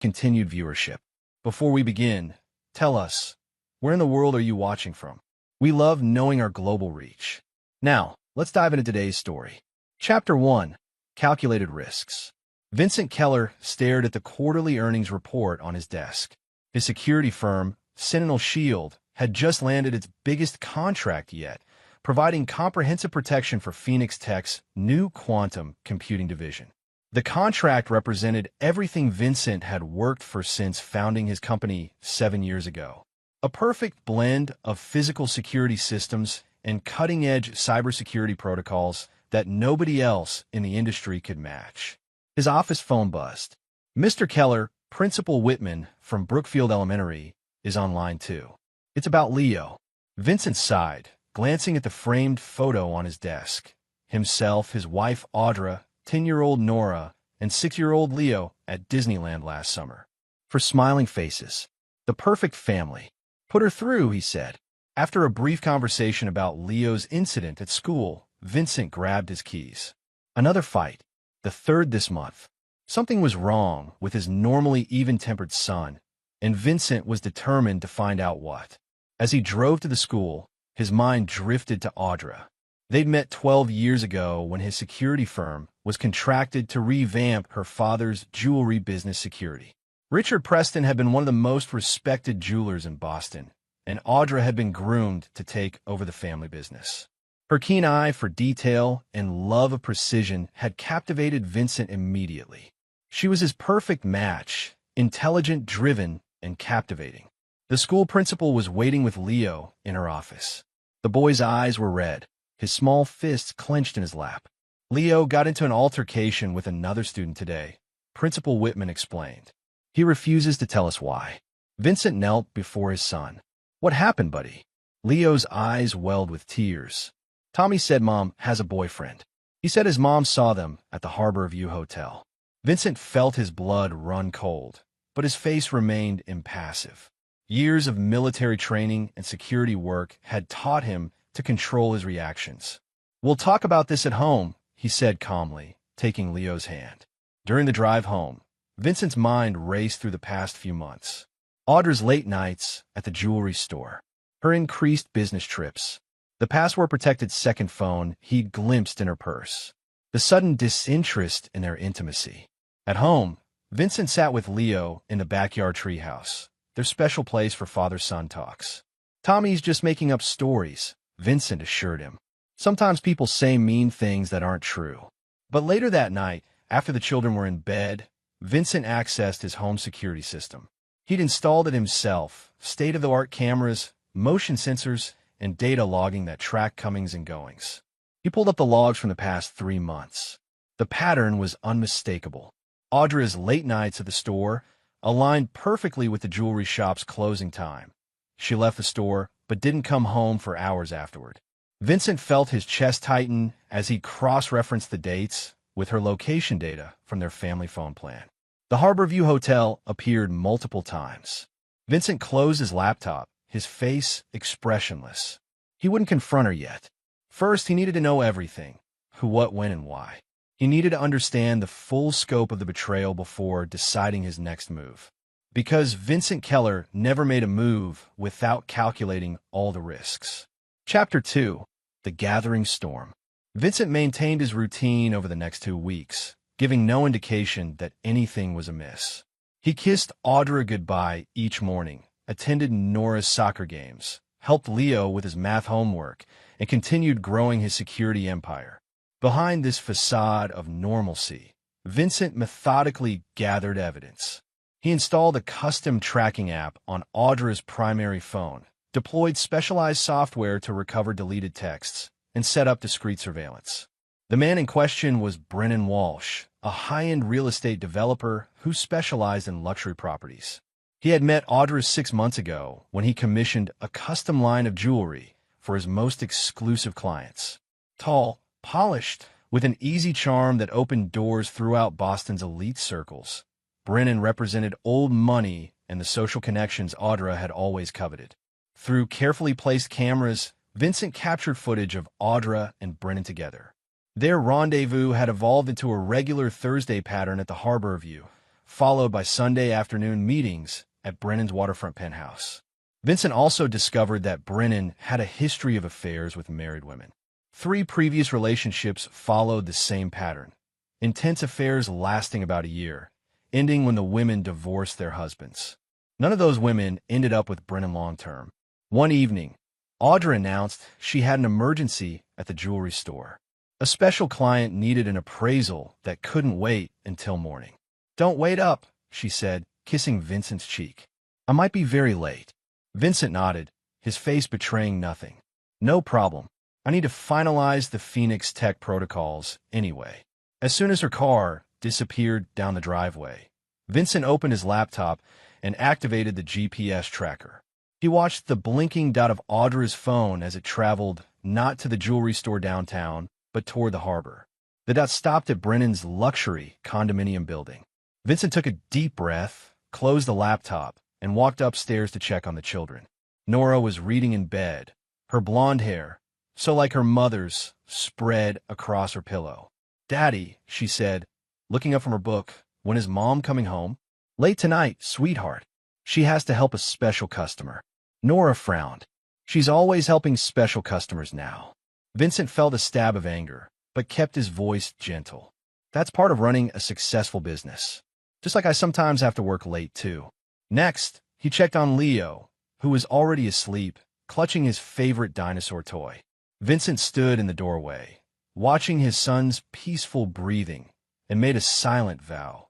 continued viewership. Before we begin, tell us, where in the world are you watching from? We love knowing our global reach. Now, let's dive into today's story. Chapter 1. Calculated Risks. Vincent Keller stared at the quarterly earnings report on his desk. His security firm, Sentinel Shield, had just landed its biggest contract yet, providing comprehensive protection for Phoenix Tech's new quantum computing division. The contract represented everything Vincent had worked for since founding his company 7 years ago. A perfect blend of physical security systems and cutting-edge cybersecurity protocols that nobody else in the industry could match. His office phone buzzed. Mr. Keller, Principal Whitman from Brookfield Elementary, is online too. It's about Leo. Vincent sighed, glancing at the framed photo on his desk. Himself, his wife Audra, 10-year-old Nora, and 6-year-old Leo at Disneyland last summer. For smiling faces. The perfect family. Put her through, he said. After a brief conversation about Leo's incident at school, Vincent grabbed his keys. Another fight. The third this month. Something was wrong with his normally even-tempered son, and Vincent was determined to find out what. As he drove to the school, his mind drifted to Audra. They'd met 12 years ago when his security firm was contracted to revamp her father's jewelry business security. Richard Preston had been one of the most respected jewelers in Boston, and Audra had been groomed to take over the family business. Her keen eye for detail and love of precision had captivated Vincent immediately. She was his perfect match, intelligent, driven, and captivating. The school principal was waiting with Leo in her office. The boy's eyes were red, his small fists clenched in his lap. Leo got into an altercation with another student today, Principal Whitman explained. He refuses to tell us why. Vincent knelt before his son. What happened, buddy? Leo's eyes welled with tears. Tommy said Mom has a boyfriend. He said his mom saw them at the Harbor View Hotel. Vincent felt his blood run cold, but his face remained impassive. Years of military training and security work had taught him to control his reactions. We'll talk about this at home, he said calmly, taking Leo's hand. During the drive home, Vincent's mind raced through the past few months. Audra's late nights at the jewelry store, her increased business trips, the password-protected second phone he'd glimpsed in her purse, the sudden disinterest in their intimacy. At home, Vincent sat with Leo in the backyard treehouse, their special place for father-son talks. Tommy's just making up stories, Vincent assured him. Sometimes people say mean things that aren't true. But later that night, after the children were in bed, Vincent accessed his home security system. He'd installed it himself, state-of-the-art cameras, motion sensors, and data logging that track comings and goings. He pulled up the logs from the past 3 months. The pattern was unmistakable. Audra's late nights at the store aligned perfectly with the jewelry shop's closing time. She left the store, but didn't come home for hours afterward. Vincent felt his chest tighten as he cross-referenced the dates with her location data from their family phone plan. The Harbor View Hotel appeared multiple times. Vincent closed his laptop, his face expressionless. He wouldn't confront her yet. First, he needed to know everything: who, what, when, and why. He needed to understand the full scope of the betrayal before deciding his next move. Because Vincent Keller never made a move without calculating all the risks. Chapter 2. The Gathering Storm. Vincent maintained his routine over the next 2 weeks, giving no indication that anything was amiss. He kissed Audra goodbye each morning, attended Nora's soccer games, helped Leo with his math homework, and continued growing his security empire. Behind this facade of normalcy, Vincent methodically gathered evidence. He installed a custom tracking app on Audra's primary phone, deployed specialized software to recover deleted texts, and set up discreet surveillance. The man in question was Brennan Walsh, a high-end real estate developer who specialized in luxury properties. He had met Audra 6 months ago when he commissioned a custom line of jewelry for his most exclusive clients. Tall, polished, with an easy charm that opened doors throughout Boston's elite circles, Brennan represented old money and the social connections Audra had always coveted. Through carefully placed cameras, Vincent captured footage of Audra and Brennan together. Their rendezvous had evolved into a regular Thursday pattern at the Harbor View, followed by Sunday afternoon meetings at Brennan's waterfront penthouse. Vincent also discovered that Brennan had a history of affairs with married women. 3 previous relationships followed the same pattern, intense affairs lasting about a year, ending when the women divorced their husbands. None of those women ended up with Brennan long-term. One evening, Audra announced she had an emergency at the jewelry store. A special client needed an appraisal that couldn't wait until morning. "Don't wait up," she said, kissing Vincent's cheek. "I might be very late." Vincent nodded, his face betraying nothing. "No problem. I need to finalize the Phoenix Tech protocols anyway." As soon as her car disappeared down the driveway, Vincent opened his laptop and activated the GPS tracker. He watched the blinking dot of Audra's phone as it traveled not to the jewelry store downtown, but toward the harbor. The dot stopped at Brennan's luxury condominium building. Vincent took a deep breath, closed the laptop, and walked upstairs to check on the children. Nora was reading in bed, her blonde hair, so like her mother's, spread across her pillow. "Daddy," she said, looking up from her book, "when is Mom coming home?" "Late tonight, sweetheart. She has to help a special customer." Nora frowned. "She's always helping special customers now." Vincent felt a stab of anger, but kept his voice gentle. "That's part of running a successful business. Just like I sometimes have to work late, too." Next, he checked on Leo, who was already asleep, clutching his favorite dinosaur toy. Vincent stood in the doorway, watching his son's peaceful breathing, and made a silent vow.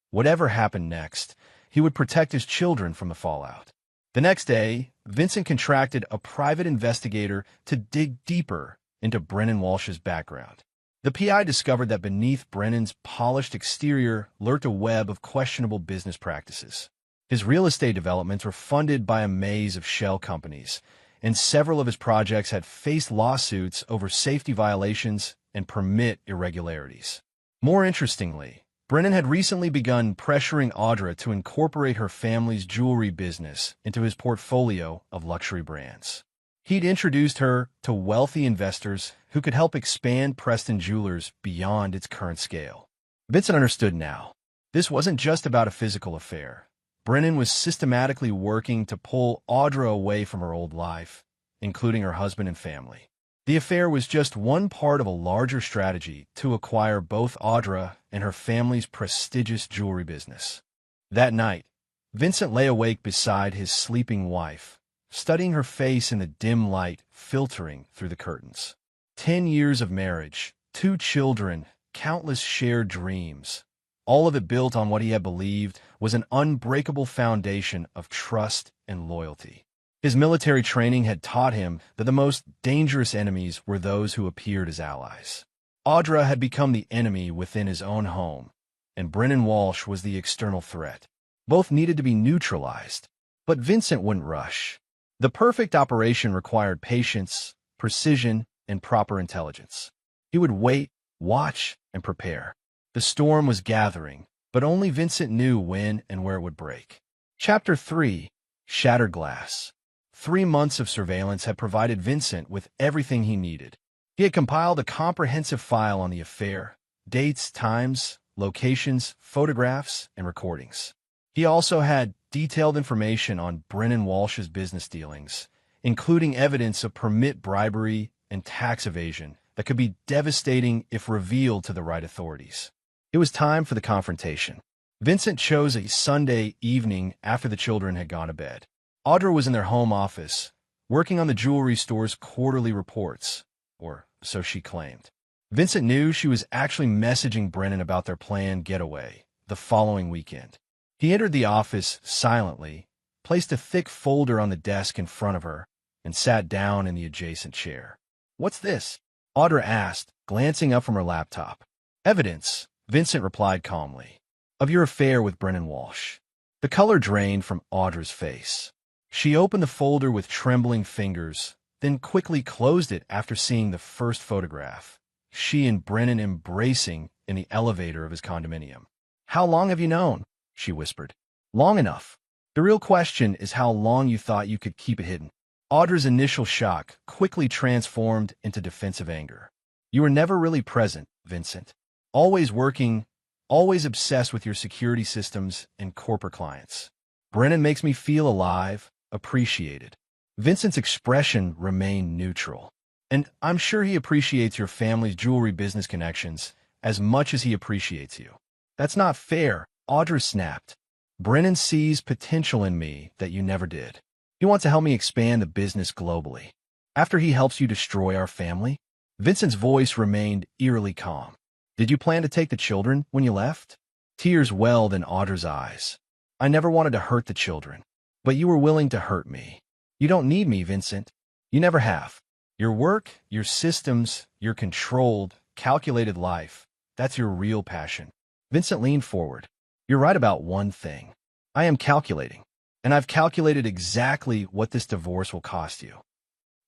Whatever happened next, he would protect his children from the fallout. The next day, Vincent contracted a private investigator to dig deeper into Brennan Walsh's background. The PI discovered that beneath Brennan's polished exterior lurked a web of questionable business practices. His real estate developments were funded by a maze of shell companies, and several of his projects had faced lawsuits over safety violations and permit irregularities. More interestingly, Brennan had recently begun pressuring Audra to incorporate her family's jewelry business into his portfolio of luxury brands. He'd introduced her to wealthy investors who could help expand Preston Jewelers beyond its current scale. Vincent understood now. This wasn't just about a physical affair. Brennan was systematically working to pull Audra away from her old life, including her husband and family. The affair was just one part of a larger strategy to acquire both Audra and her family's prestigious jewelry business. That night, Vincent lay awake beside his sleeping wife, studying her face in the dim light filtering through the curtains. 10 years of marriage, 2 children, countless shared dreams, all of it built on what he had believed was an unbreakable foundation of trust and loyalty. His military training had taught him that the most dangerous enemies were those who appeared as allies. Audra had become the enemy within his own home, and Brennan Walsh was the external threat. Both needed to be neutralized, but Vincent wouldn't rush. The perfect operation required patience, precision, and proper intelligence. He would wait, watch, and prepare. The storm was gathering, but only Vincent knew when and where it would break. Chapter 3: Shattered Glass. 3 months of surveillance had provided Vincent with everything he needed. He had compiled a comprehensive file on the affair: dates, times, locations, photographs, and recordings. He also had detailed information on Brennan Walsh's business dealings, including evidence of permit bribery and tax evasion that could be devastating if revealed to the right authorities. It was time for the confrontation. Vincent chose a Sunday evening after the children had gone to bed. Audra was in their home office, working on the jewelry store's quarterly reports, or so she claimed. Vincent knew she was actually messaging Brennan about their planned getaway the following weekend. He entered the office silently, placed a thick folder on the desk in front of her, and sat down in the adjacent chair. "What's this?" Audra asked, glancing up from her laptop. "Evidence," Vincent replied calmly, "of your affair with Brennan Walsh." The color drained from Audra's face. She opened the folder with trembling fingers, then quickly closed it after seeing the first photograph. She and Brennan embracing in the elevator of his condominium. "How long have you known?" she whispered. "Long enough. The real question is how long you thought you could keep it hidden." Audra's initial shock quickly transformed into defensive anger. "You were never really present, Vincent. Always working always obsessed with your security systems and corporate clients. Brennan makes me feel alive, appreciated. Vincent's expression remained neutral. And I'm sure he appreciates your family's jewelry business connections as much as he appreciates you. That's not fair, Audra snapped. Brennan sees potential in me that you never did. He wants to help me expand the business globally. After he helps you destroy our family? Vincent's voice remained eerily calm. Did you plan to take the children when you left? Tears welled in Audra's eyes. I never wanted to hurt the children, but you were willing to hurt me. You don't need me, Vincent. You never have. Your work, your systems, your controlled, calculated life, that's your real passion. Vincent leaned forward. You're right about one thing. I am calculating, and I've calculated exactly what this divorce will cost you.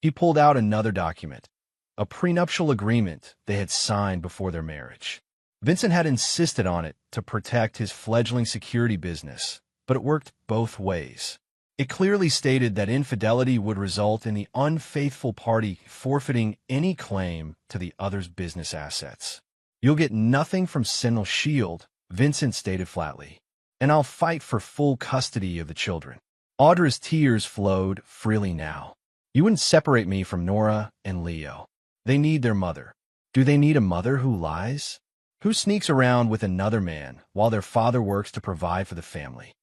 He pulled out another document, a prenuptial agreement they had signed before their marriage. Vincent had insisted on it to protect his fledgling security business, but it worked both ways. It clearly stated that infidelity would result in the unfaithful party forfeiting any claim to the other's business assets. You'll get nothing from Sentinel Shield, Vincent stated flatly, and I'll fight for full custody of the children. Audra's tears flowed freely now. You wouldn't separate me from Nora and Leo. They need their mother. Do they need a mother who lies? Who sneaks around with another man while their father works to provide for the family?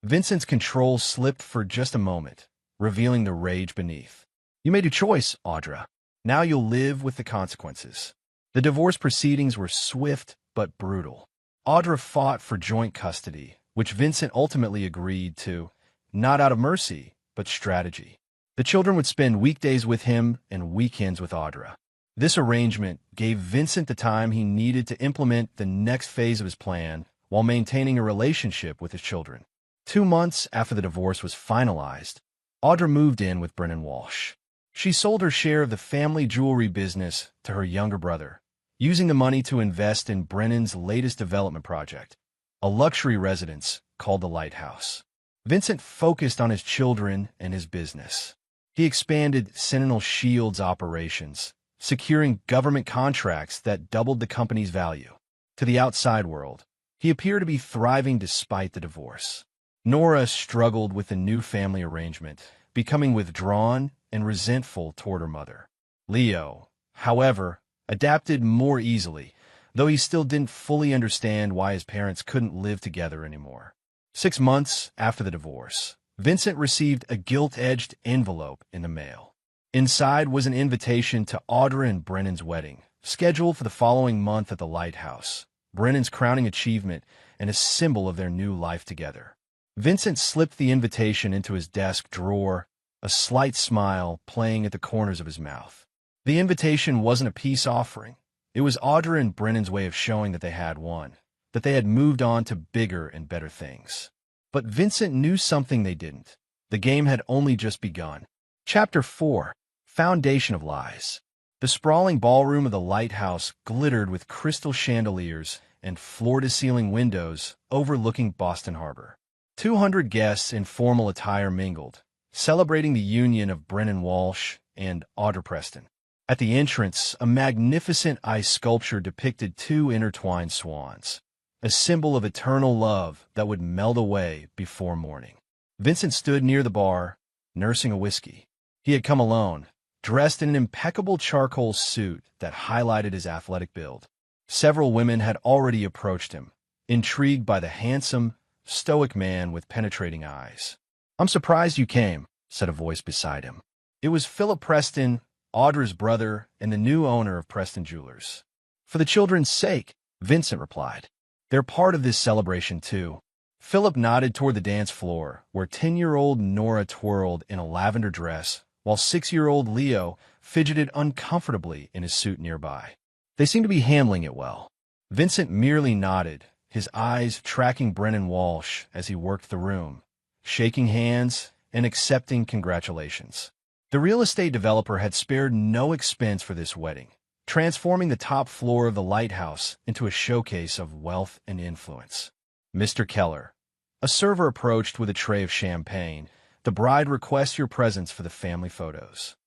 Vincent's control slipped for just a moment, revealing the rage beneath. You made a choice, Audra. Now you'll live with the consequences. The divorce proceedings were swift but brutal. Audra fought for joint custody, which Vincent ultimately agreed to, not out of mercy, but strategy. The children would spend weekdays with him and weekends with Audra. This arrangement gave Vincent the time he needed to implement the next phase of his plan while maintaining a relationship with his children. 2 months after the divorce was finalized, Audra moved in with Brennan Walsh. She sold her share of the family jewelry business to her younger brother, using the money to invest in Brennan's latest development project, a luxury residence called the Lighthouse. Vincent focused on his children and his business. He expanded Sentinel Shield's operations, securing government contracts that doubled the company's value. To the outside world, he appeared to be thriving despite the divorce. Nora struggled with the new family arrangement, becoming withdrawn and resentful toward her mother. Leo, however, adapted more easily, though he still didn't fully understand why his parents couldn't live together anymore. 6 months after the divorce, Vincent received a gilt-edged envelope in the mail. Inside was an invitation to Audra and Brennan's wedding, scheduled for the following month at the Lighthouse, Brennan's crowning achievement and a symbol of their new life together. Vincent slipped the invitation into his desk drawer, a slight smile playing at the corners of his mouth. The invitation wasn't a peace offering. It was Audra and Brennan's way of showing that they had won, that they had moved on to bigger and better things. But Vincent knew something they didn't. The game had only just begun. Chapter 4: Foundation of Lies. The sprawling ballroom of the Lighthouse glittered with crystal chandeliers and floor-to-ceiling windows overlooking Boston Harbor. 200 guests in formal attire mingled, celebrating the union of Brennan Walsh and Audra Preston. At the entrance, a magnificent ice sculpture depicted 2 intertwined swans, a symbol of eternal love that would melt away before morning. Vincent stood near the bar, nursing a whiskey. He had come alone, dressed in an impeccable charcoal suit that highlighted his athletic build. Several women had already approached him, intrigued by the handsome, stoic man with penetrating eyes. "I'm surprised you came," said a voice beside him. It was Philip Preston, Audra's brother, and the new owner of Preston Jewelers. "For the children's sake," Vincent replied. "They're part of this celebration, too." Philip nodded toward the dance floor, where 10-year-old Nora twirled in a lavender dress, while 6-year-old Leo fidgeted uncomfortably in his suit nearby. They seemed to be handling it well. Vincent merely nodded, his eyes tracking Brennan Walsh as he worked the room, shaking hands and accepting congratulations. The real estate developer had spared no expense for this wedding, transforming the top floor of the Lighthouse into a showcase of wealth and influence. "Mr. Keller." A server approached with a tray of champagne. "The bride requests your presence for the family photos."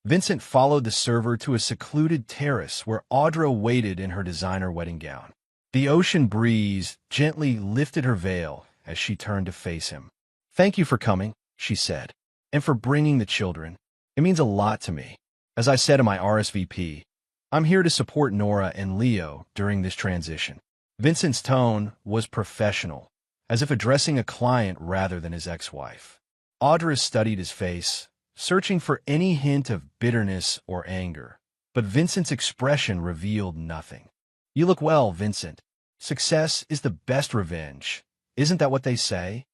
Vincent followed the server to a secluded terrace where Audra waited in her designer wedding gown. The ocean breeze gently lifted her veil as she turned to face him. "Thank you for coming," she said, "and for bringing the children. It means a lot to me. As I said in my RSVP, I'm here to support Nora and Leo during this transition." Vincent's tone was professional, as if addressing a client rather than his ex-wife. Audra studied his face, searching for any hint of bitterness or anger, but Vincent's expression revealed nothing. "You look well, Vincent. Success is the best revenge. Isn't that what they say?"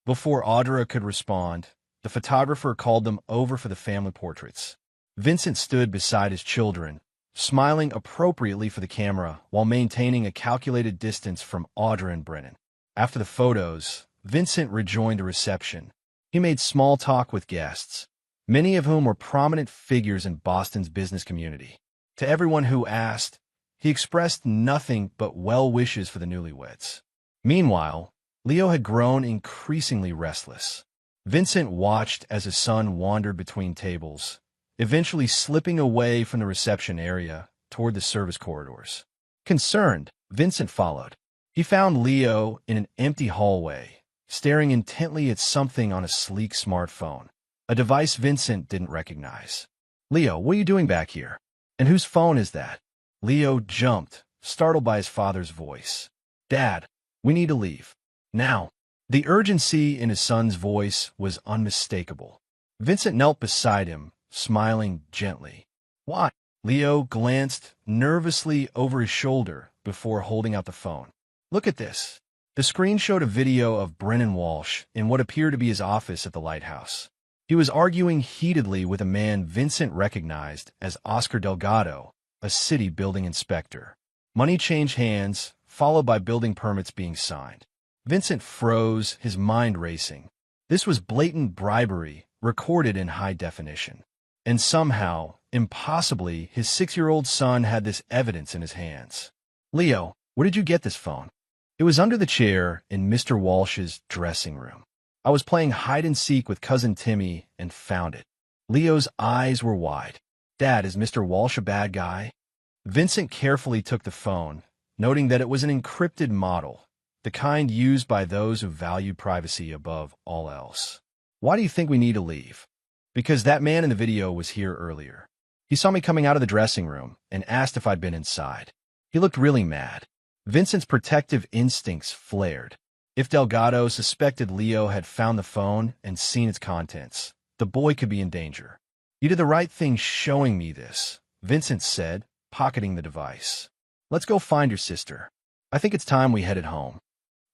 Before Audra could respond, the photographer called them over for the family portraits. Vincent stood beside his children, smiling appropriately for the camera while maintaining a calculated distance from Audra and Brennan. After the photos, Vincent rejoined the reception. He made small talk with guests, many of whom were prominent figures in Boston's business community. To everyone who asked, he expressed nothing but well wishes for the newlyweds. Meanwhile, Leo had grown increasingly restless. Vincent watched as his son wandered between tables, eventually slipping away from the reception area toward the service corridors. Concerned, Vincent followed. He found Leo in an empty hallway, staring intently at something on a sleek smartphone, a device Vincent didn't recognize. "Leo, what are you doing back here? And whose phone is that?" Leo jumped, startled by his father's voice. "Dad, we need to leave. Now." The urgency in his son's voice was unmistakable. Vincent knelt beside him, smiling gently. "Why?" Leo glanced nervously over his shoulder before holding out the phone. "Look at this." The screen showed a video of Brennan Walsh in what appeared to be his office at the lighthouse. He was arguing heatedly with a man Vincent recognized as Oscar Delgado, a city building inspector. Money changed hands, followed by building permits being signed. Vincent froze, his mind racing. This was blatant bribery, recorded in high definition. And somehow, impossibly, his 6-year-old son had this evidence in his hands. "Leo, where did you get this phone?" "It was under the chair in Mr. Walsh's dressing room. I was playing hide-and-seek with Cousin Timmy and found it." Leo's eyes were wide. "Dad, is Mr. Walsh a bad guy?" Vincent carefully took the phone, noting that it was an encrypted model, the kind used by those who value privacy above all else. "Why do you think we need to leave?" "Because that man in the video was here earlier. He saw me coming out of the dressing room and asked if I'd been inside. He looked really mad." Vincent's protective instincts flared. If Delgado suspected Leo had found the phone and seen its contents, the boy could be in danger. "You did the right thing showing me this," Vincent said, pocketing the device. "Let's go find your sister. I think it's time we headed home."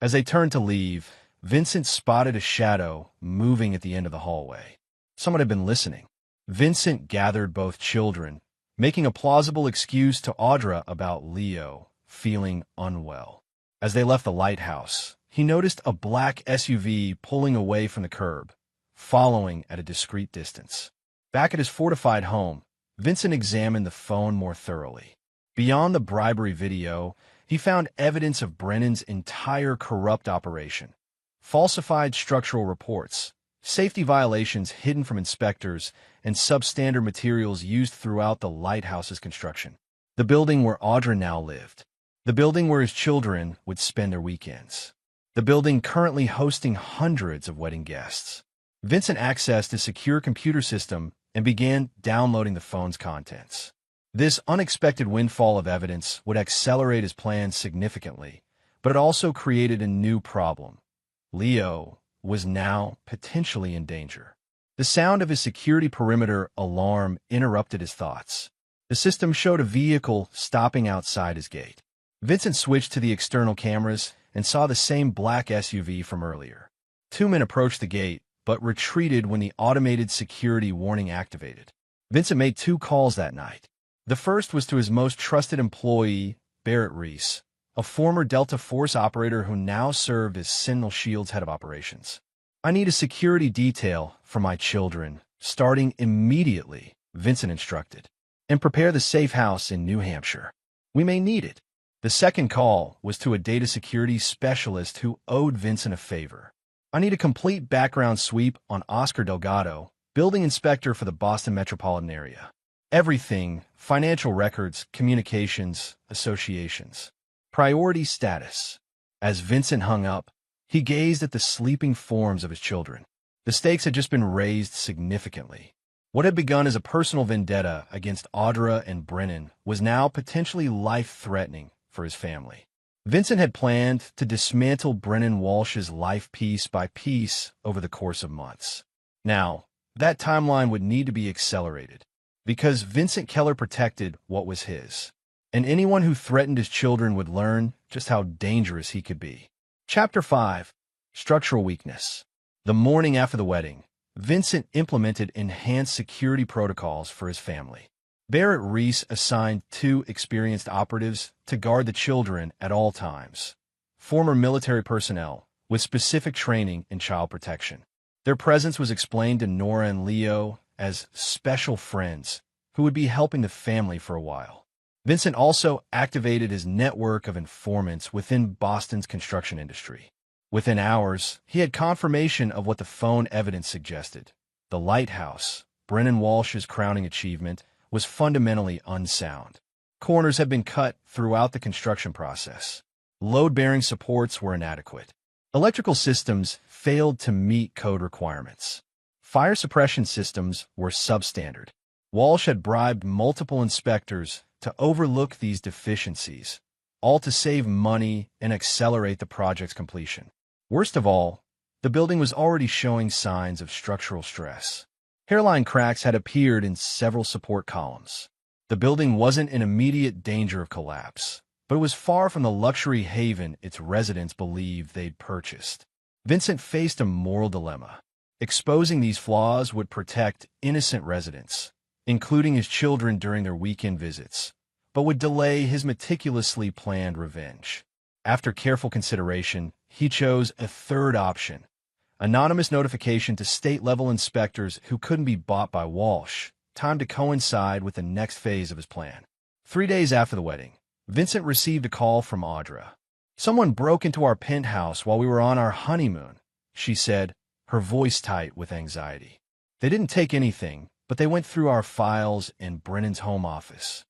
As they turned to leave, Vincent spotted a shadow moving at the end of the hallway. Someone had been listening. Vincent gathered both children, making a plausible excuse to Audra about Leo feeling unwell. As they left the lighthouse, he noticed a black SUV pulling away from the curb, following at a discreet distance. Back at his fortified home, Vincent examined the phone more thoroughly. Beyond the bribery video, he found evidence of Brennan's entire corrupt operation. Falsified structural reports, safety violations hidden from inspectors, and substandard materials used throughout the lighthouse's construction. The building where Audra now lived. The building where his children would spend their weekends. The building currently hosting hundreds of wedding guests. Vincent accessed a secure computer system and began downloading the phone's contents. This unexpected windfall of evidence would accelerate his plans significantly, but it also created a new problem. Leo was now potentially in danger. The sound of his security perimeter alarm interrupted his thoughts. The system showed a vehicle stopping outside his gate. Vincent switched to the external cameras and saw the same black SUV from earlier. 2 men approached the gate, but retreated when the automated security warning activated. Vincent made 2 calls that night. The first was to his most trusted employee, Barrett Reese, a former Delta Force operator who now served as Sentinel Shield's head of operations. "I need a security detail for my children, starting immediately," Vincent instructed. "And prepare the safe house in New Hampshire. We may need it." The second call was to a data security specialist who owed Vincent a favor. "I need a complete background sweep on Oscar Delgado, building inspector for the Boston metropolitan area. Everything, financial records, communications, associations." Priority status. As Vincent hung up, he gazed at the sleeping forms of his children. The stakes had just been raised significantly. What had begun as a personal vendetta against Audra and Brennan was now potentially life-threatening for his family. Vincent had planned to dismantle Brennan Walsh's life piece by piece over the course of months. Now, that timeline would need to be accelerated, because Vincent Keller protected what was his, and anyone who threatened his children would learn just how dangerous he could be. Chapter 5. Structural Weakness. The morning after the wedding, Vincent implemented enhanced security protocols for his family. Barrett Reese assigned 2 experienced operatives to guard the children at all times, former military personnel with specific training in child protection. Their presence was explained to Nora and Leo as special friends who would be helping the family for a while. Vincent also activated his network of informants within Boston's construction industry. Within hours, he had confirmation of what the phone evidence suggested. The lighthouse, Brennan Walsh's crowning achievement, was fundamentally unsound. Corners had been cut throughout the construction process. Load-bearing supports were inadequate. Electrical systems failed to meet code requirements. Fire suppression systems were substandard. Walsh had bribed multiple inspectors to overlook these deficiencies, all to save money and accelerate the project's completion. Worst of all, the building was already showing signs of structural stress. Hairline cracks had appeared in several support columns. The building wasn't in immediate danger of collapse, but it was far from the luxury haven its residents believed they'd purchased. Vincent faced a moral dilemma. Exposing these flaws would protect innocent residents, including his children during their weekend visits, but would delay his meticulously planned revenge. After careful consideration, he chose a third option: anonymous notification to state-level inspectors who couldn't be bought by Walsh, timed to coincide with the next phase of his plan. 3 days after the wedding, Vincent received a call from Audra. "Someone broke into our penthouse while we were on our honeymoon," she said, her voice tight with anxiety. "They didn't take anything, but they went through our files in Brennan's home office."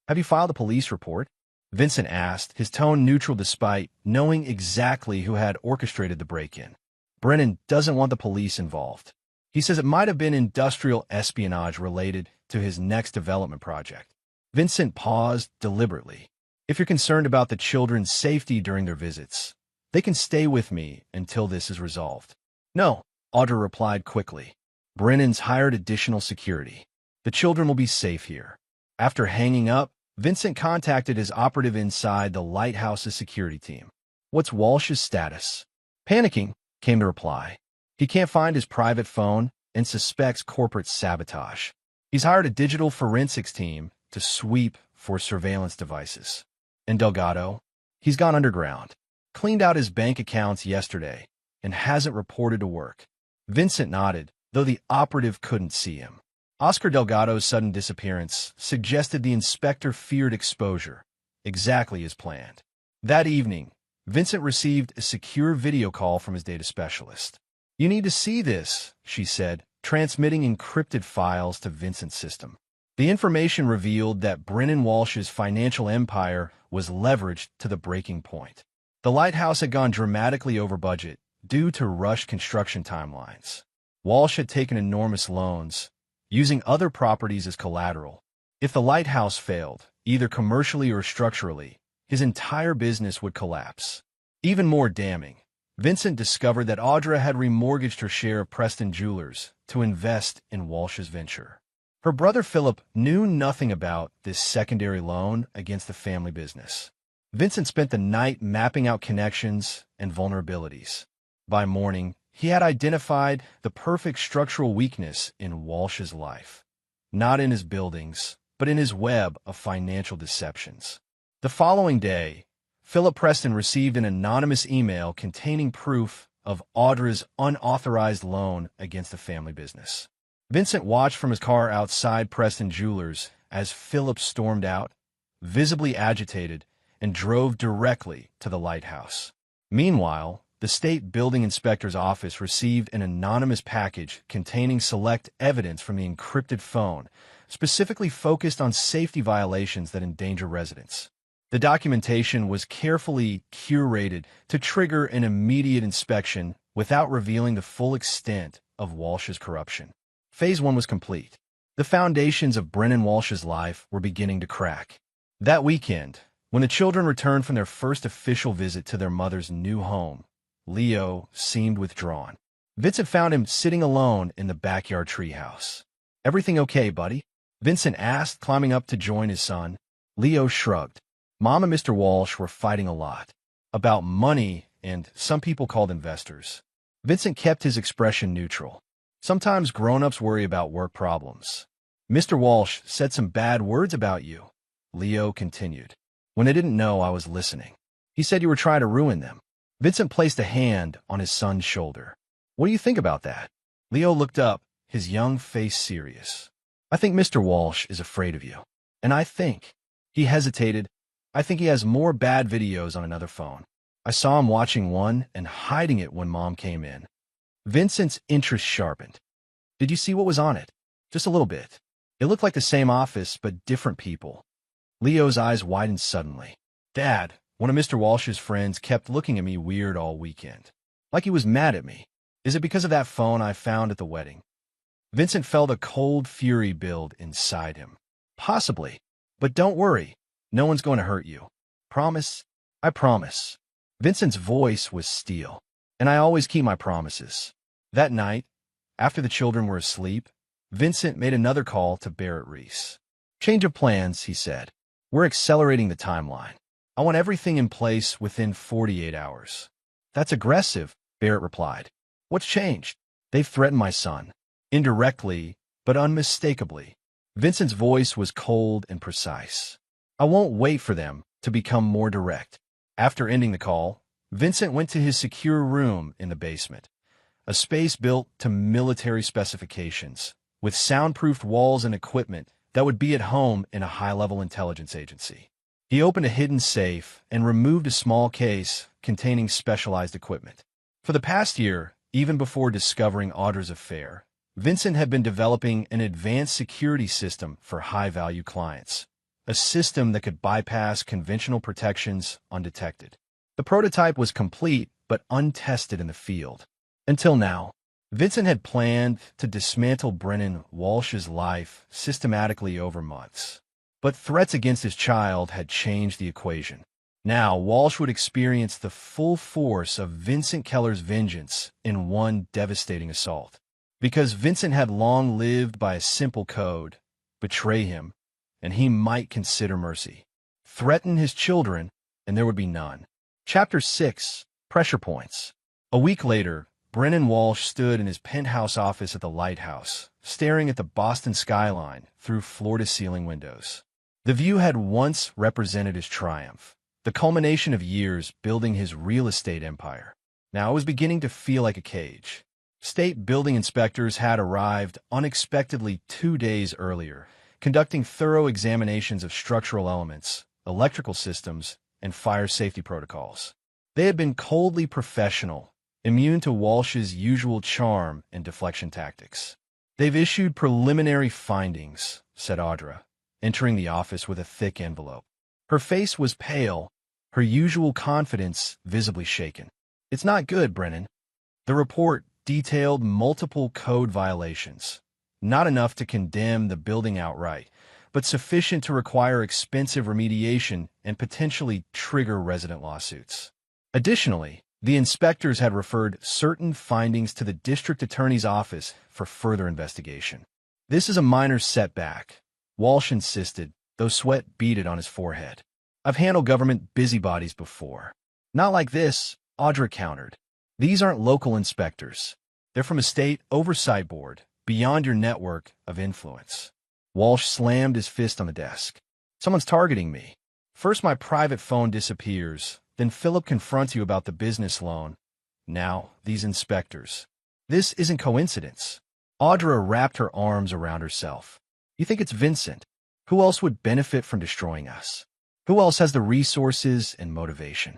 "Have you filed a police report?" Vincent asked, his tone neutral despite knowing exactly who had orchestrated the break-in. "Brennan doesn't want the police involved. He says it might have been industrial espionage related to his next development project." Vincent paused deliberately. "If you're concerned about the children's safety during their visits, they can stay with me until this is resolved." "No," Audra replied quickly. "Brennan's hired additional security. The children will be safe here." After hanging up, Vincent contacted his operative inside the lighthouse's security team. "What's Walsh's status?" "Panicking," came the reply. "He can't find his private phone and suspects corporate sabotage. He's hired a digital forensics team to sweep for surveillance devices." "And Delgado?" "He's gone underground. Cleaned out his bank accounts yesterday and hasn't reported to work." Vincent nodded, though the operative couldn't see him. Oscar Delgado's sudden disappearance suggested the inspector feared exposure, exactly as planned. That evening, Vincent received a secure video call from his data specialist. "You need to see this," she said, transmitting encrypted files to Vincent's system. The information revealed that Brennan Walsh's financial empire was leveraged to the breaking point. The lighthouse had gone dramatically over budget due to rushed construction timelines. Walsh had taken enormous loans, using other properties as collateral. If the lighthouse failed, either commercially or structurally, his entire business would collapse. Even more damning, Vincent discovered that Audra had remortgaged her share of Preston Jewelers to invest in Walsh's venture. Her brother Philip knew nothing about this secondary loan against the family business. Vincent spent the night mapping out connections and vulnerabilities. By morning, he had identified the perfect structural weakness in Walsh's life, not in his buildings, but in his web of financial deceptions. The following day, Philip Preston received an anonymous email containing proof of Audra's unauthorized loan against the family business. Vincent watched from his car outside Preston Jewelers as Philip stormed out, visibly agitated, and drove directly to the lighthouse. Meanwhile, the state building inspector's office received an anonymous package containing select evidence from the encrypted phone, specifically focused on safety violations that endanger residents. The documentation was carefully curated to trigger an immediate inspection without revealing the full extent of Walsh's corruption. Phase 1 was complete. The foundations of Brennan Walsh's life were beginning to crack. That weekend, when the children returned from their first official visit to their mother's new home, Leo seemed withdrawn. Vincent found him sitting alone in the backyard treehouse. "Everything okay, buddy?" Vincent asked, climbing up to join his son. Leo shrugged. Mom and Mr. Walsh were fighting a lot. About money and some people called investors. Vincent kept his expression neutral. "Sometimes grown-ups worry about work problems. Mr. Walsh said some bad words about you," Leo continued. "When I didn't know I was listening. He said you were trying to ruin them." Vincent placed a hand on his son's shoulder. "What do you think about that?" Leo looked up, his young face serious. "I think Mr. Walsh is afraid of you. And I think—" He hesitated. "I think he has more bad videos on another phone. I saw him watching one and hiding it when Mom came in." Vincent's interest sharpened. "Did you see what was on it?" "Just a little bit. It looked like the same office, but different people." Leo's eyes widened suddenly. "Dad, one of Mr. Walsh's friends kept looking at me weird all weekend. Like he was mad at me. Is it because of that phone I found at the wedding?" Vincent felt a cold fury build inside him. "Possibly. But don't worry. No one's going to hurt you. Promise?" "I promise." Vincent's voice was steel. "And I always keep my promises." That night, after the children were asleep, Vincent made another call to Barrett Reese. "Change of plans," he said. "We're accelerating the timeline. I want everything in place within 48 hours. "That's aggressive," Barrett replied. "What's changed?" "They've threatened my son." Indirectly, but unmistakably. Vincent's voice was cold and precise. "I won't wait for them to become more direct." After ending the call, Vincent went to his secure room in the basement, a space built to military specifications, with soundproofed walls and equipment that would be at home in a high-level intelligence agency. He opened a hidden safe and removed a small case containing specialized equipment. For the past year, even before discovering Audra's affair, Vincent had been developing an advanced security system for high-value clients, a system that could bypass conventional protections undetected. The prototype was complete but untested in the field. Until now, Vincent had planned to dismantle Brennan Walsh's life systematically over months. But threats against his child had changed the equation. Now, Walsh would experience the full force of Vincent Keller's vengeance in one devastating assault. Because Vincent had long lived by a simple code: betray him, and he might consider mercy. Threaten his children, and there would be none. Chapter 6. Pressure Points. A week later, Brennan Walsh stood in his penthouse office at the lighthouse, staring at the Boston skyline through floor-to-ceiling windows. The view had once represented his triumph, the culmination of years building his real estate empire. Now it was beginning to feel like a cage. State building inspectors had arrived unexpectedly 2 days earlier, conducting thorough examinations of structural elements, electrical systems, and fire safety protocols. They had been coldly professional, immune to Walsh's usual charm and deflection tactics. "They've issued preliminary findings," said Audra, entering the office with a thick envelope. Her face was pale, her usual confidence visibly shaken. "It's not good, Brennan." The report detailed multiple code violations, not enough to condemn the building outright, but sufficient to require expensive remediation and potentially trigger resident lawsuits. Additionally, the inspectors had referred certain findings to the district attorney's office for further investigation. "This is a minor setback," Walsh insisted, though sweat beaded on his forehead. "I've handled government busybodies before." "Not like this," Audra countered. "These aren't local inspectors. They're from a state oversight board, beyond your network of influence." Walsh slammed his fist on the desk. "Someone's targeting me. First my private phone disappears, then Philip confronts you about the business loan. Now, these inspectors. This isn't coincidence." Audra wrapped her arms around herself. "You think it's Vincent? Who else would benefit from destroying us? Who else has the resources and motivation?"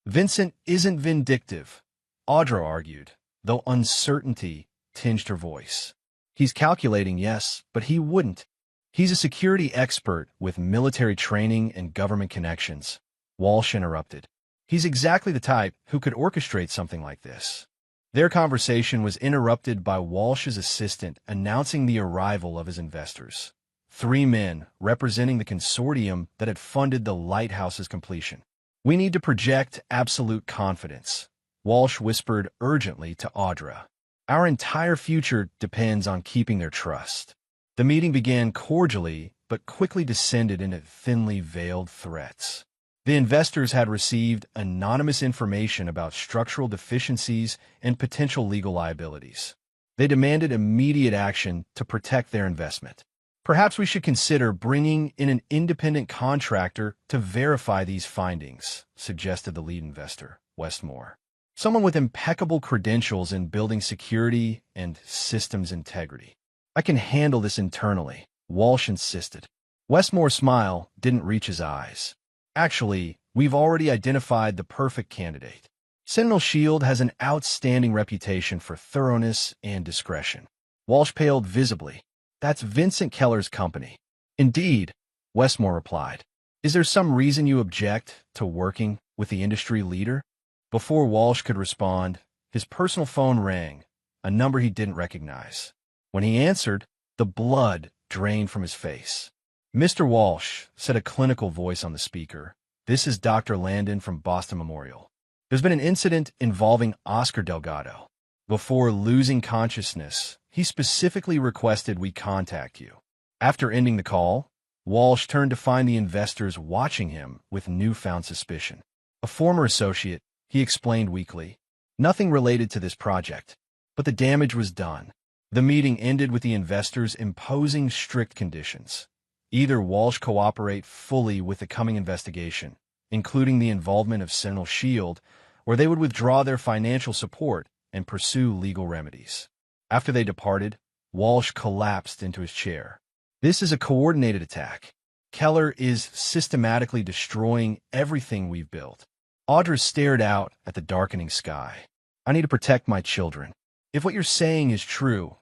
"Vincent isn't vindictive," Audra argued, though uncertainty tinged her voice. "He's calculating, yes, but he wouldn't." He's a security expert with military training and government connections. Walsh interrupted. He's exactly the type who could orchestrate something like this. Their conversation was interrupted by Walsh's assistant announcing the arrival of his investors. 3 men representing the consortium that had funded the lighthouse's completion. We need to project absolute confidence, Walsh whispered urgently to Audra. Our entire future depends on keeping their trust. The meeting began cordially, but quickly descended into thinly veiled threats. The investors had received anonymous information about structural deficiencies and potential legal liabilities. They demanded immediate action to protect their investment. Perhaps we should consider bringing in an independent contractor to verify these findings, suggested the lead investor, Westmore. Someone with impeccable credentials in building security and systems integrity. I can handle this internally, Walsh insisted. Westmore's smile didn't reach his eyes. Actually, we've already identified the perfect candidate. Sentinel Shield has an outstanding reputation for thoroughness and discretion. Walsh paled visibly. That's Vincent Keller's company. Indeed, Westmore replied. Is there some reason you object to working with the industry leader? Before Walsh could respond, his personal phone rang, a number he didn't recognize. When he answered, the blood drained from his face. Mr. Walsh, said a clinical voice on the speaker, this is Dr. Landon from Boston Memorial. There's been an incident involving Oscar Delgado. Before losing consciousness, he specifically requested we contact you. After ending the call, Walsh turned to find the investors watching him with newfound suspicion. A former associate, he explained weakly. Nothing related to this project, but the damage was done. The meeting ended with the investors imposing strict conditions. Either Walsh cooperate fully with the coming investigation, including the involvement of Sentinel Shield, or they would withdraw their financial support and pursue legal remedies. After they departed, Walsh collapsed into his chair. This is a coordinated attack. Keller is systematically destroying everything we've built. Audra stared out at the darkening sky. I need to protect my children. If what you're saying is true,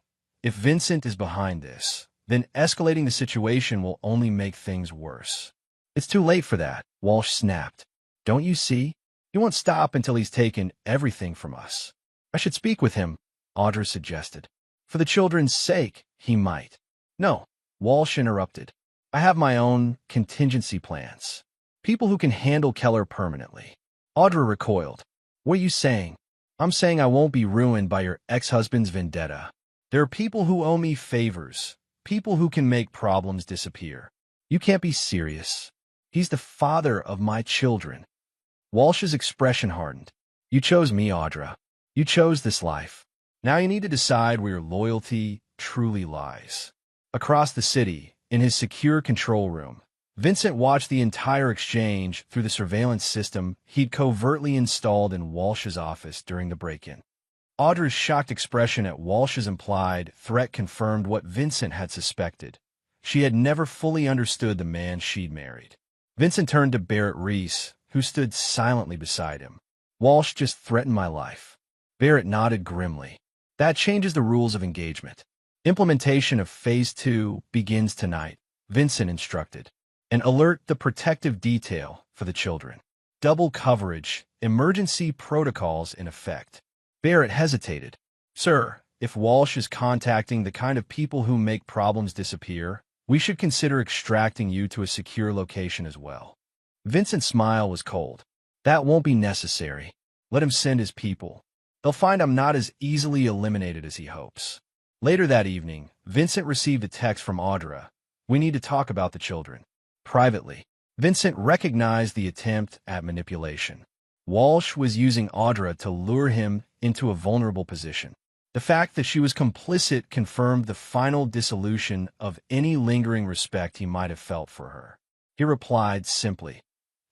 if Vincent is behind this, then escalating the situation will only make things worse. It's too late for that, Walsh snapped. Don't you see? He won't stop until he's taken everything from us. I should speak with him, Audra suggested. For the children's sake, he might. No, Walsh interrupted. I have my own contingency plans. People who can handle Keller permanently. Audra recoiled. What are you saying? I'm saying I won't be ruined by your ex-husband's vendetta. There are people who owe me favors, people who can make problems disappear. You can't be serious. He's the father of my children. Walsh's expression hardened. You chose me, Audra. You chose this life. Now you need to decide where your loyalty truly lies. Across the city, in his secure control room, Vincent watched the entire exchange through the surveillance system he'd covertly installed in Walsh's office during the break-in. Audra's shocked expression at Walsh's implied threat confirmed what Vincent had suspected. She had never fully understood the man she'd married. Vincent turned to Barrett Reese, who stood silently beside him. Walsh just threatened my life. Barrett nodded grimly. That changes the rules of engagement. Implementation of Phase 2 begins tonight, Vincent instructed. And alert the protective detail for the children. Double coverage, emergency protocols in effect. Barrett hesitated. Sir, if Walsh is contacting the kind of people who make problems disappear, we should consider extracting you to a secure location as well. Vincent's smile was cold. That won't be necessary. Let him send his people. They'll find I'm not as easily eliminated as he hopes. Later that evening, Vincent received a text from Audra. We need to talk about the children. Privately, Vincent recognized the attempt at manipulation. Walsh was using Audra to lure him into a vulnerable position. The fact that she was complicit confirmed the final dissolution of any lingering respect he might have felt for her. He replied simply,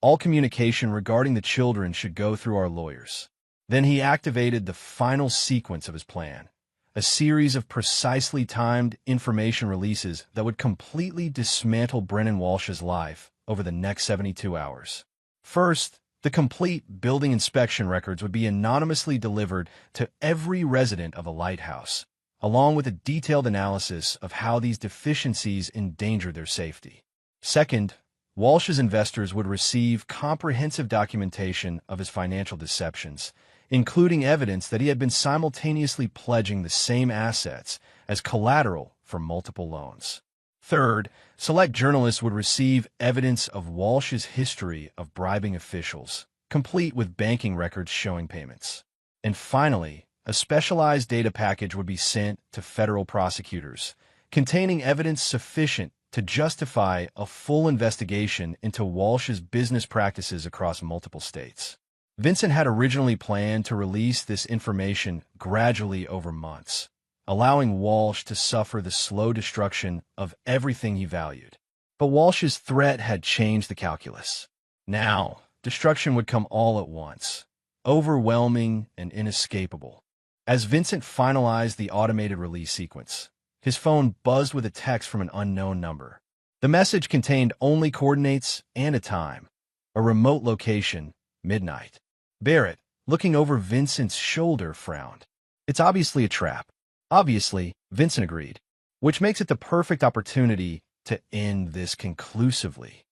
all communication regarding the children should go through our lawyers. Then he activated the final sequence of his plan, a series of precisely timed information releases that would completely dismantle Brennan Walsh's life over the next 72 hours. First, the complete building inspection records would be anonymously delivered to every resident of the lighthouse, along with a detailed analysis of how these deficiencies endanger their safety. Second, Walsh's investors would receive comprehensive documentation of his financial deceptions, including evidence that he had been simultaneously pledging the same assets as collateral for multiple loans. Third, select journalists would receive evidence of Walsh's history of bribing officials, complete with banking records showing payments. And finally, a specialized data package would be sent to federal prosecutors, containing evidence sufficient to justify a full investigation into Walsh's business practices across multiple states. Vincent had originally planned to release this information gradually over months, allowing Walsh to suffer the slow destruction of everything he valued. But Walsh's threat had changed the calculus. Now, destruction would come all at once, overwhelming and inescapable. As Vincent finalized the automated release sequence, his phone buzzed with a text from an unknown number. The message contained only coordinates and a time, a remote location, midnight. Barrett, looking over Vincent's shoulder, frowned. "It's obviously a trap." "Obviously," Vincent agreed, "which makes it the perfect opportunity to end this conclusively."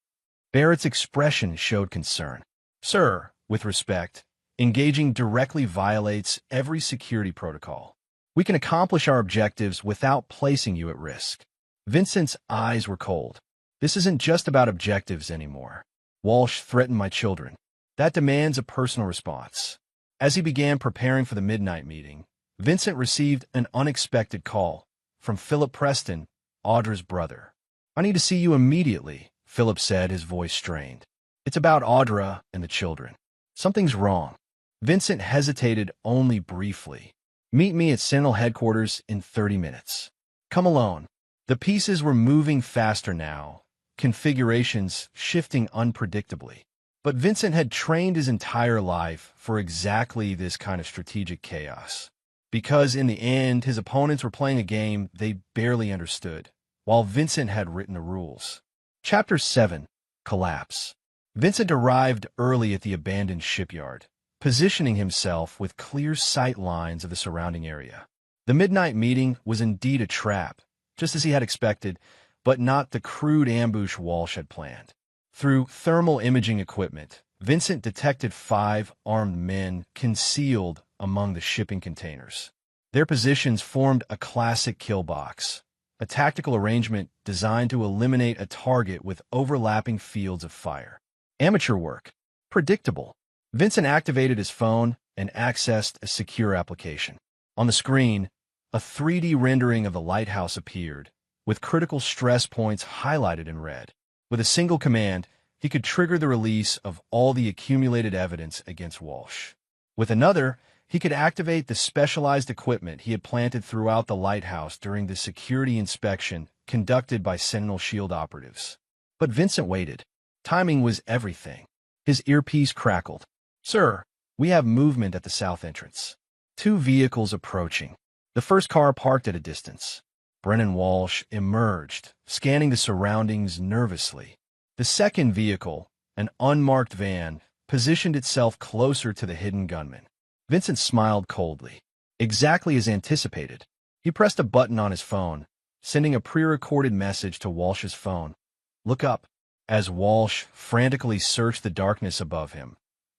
Barrett's expression showed concern. "Sir, with respect, engaging directly violates every security protocol. We can accomplish our objectives without placing you at risk." Vincent's eyes were cold. "This isn't just about objectives anymore. Walsh threatened my children. That demands a personal response." As he began preparing for the midnight meeting, Vincent received an unexpected call from Philip Preston, Audra's brother. "I need to see you immediately," Philip said, his voice strained. "It's about Audra and the children. Something's wrong." Vincent hesitated only briefly. "Meet me at Sentinel headquarters in 30 minutes. Come alone." The pieces were moving faster now, configurations shifting unpredictably. But Vincent had trained his entire life for exactly this kind of strategic chaos. Because in the end, his opponents were playing a game they barely understood, while Vincent had written the rules. Chapter 7. Collapse. Vincent arrived early at the abandoned shipyard, positioning himself with clear sight lines of the surrounding area. The midnight meeting was indeed a trap, just as he had expected, but not the crude ambush Walsh had planned. Through thermal imaging equipment, Vincent detected 5 armed men concealed among the shipping containers. Their positions formed a classic kill box, a tactical arrangement designed to eliminate a target with overlapping fields of fire. Amateur work. Predictable. Vincent activated his phone and accessed a secure application. On the screen, a 3D rendering of the lighthouse appeared, with critical stress points highlighted in red. With a single command, he could trigger the release of all the accumulated evidence against Walsh. With another, he could activate the specialized equipment he had planted throughout the lighthouse during the security inspection conducted by Sentinel Shield operatives. But Vincent waited. Timing was everything. His earpiece crackled. "Sir, we have movement at the south entrance. 2 vehicles approaching." The first car parked at a distance. Brennan Walsh emerged, scanning the surroundings nervously. The second vehicle, an unmarked van, positioned itself closer to the hidden gunman. Vincent smiled coldly. Exactly as anticipated. He pressed a button on his phone, sending a pre-recorded message to Walsh's phone. "Look up." As Walsh frantically searched the darkness above him,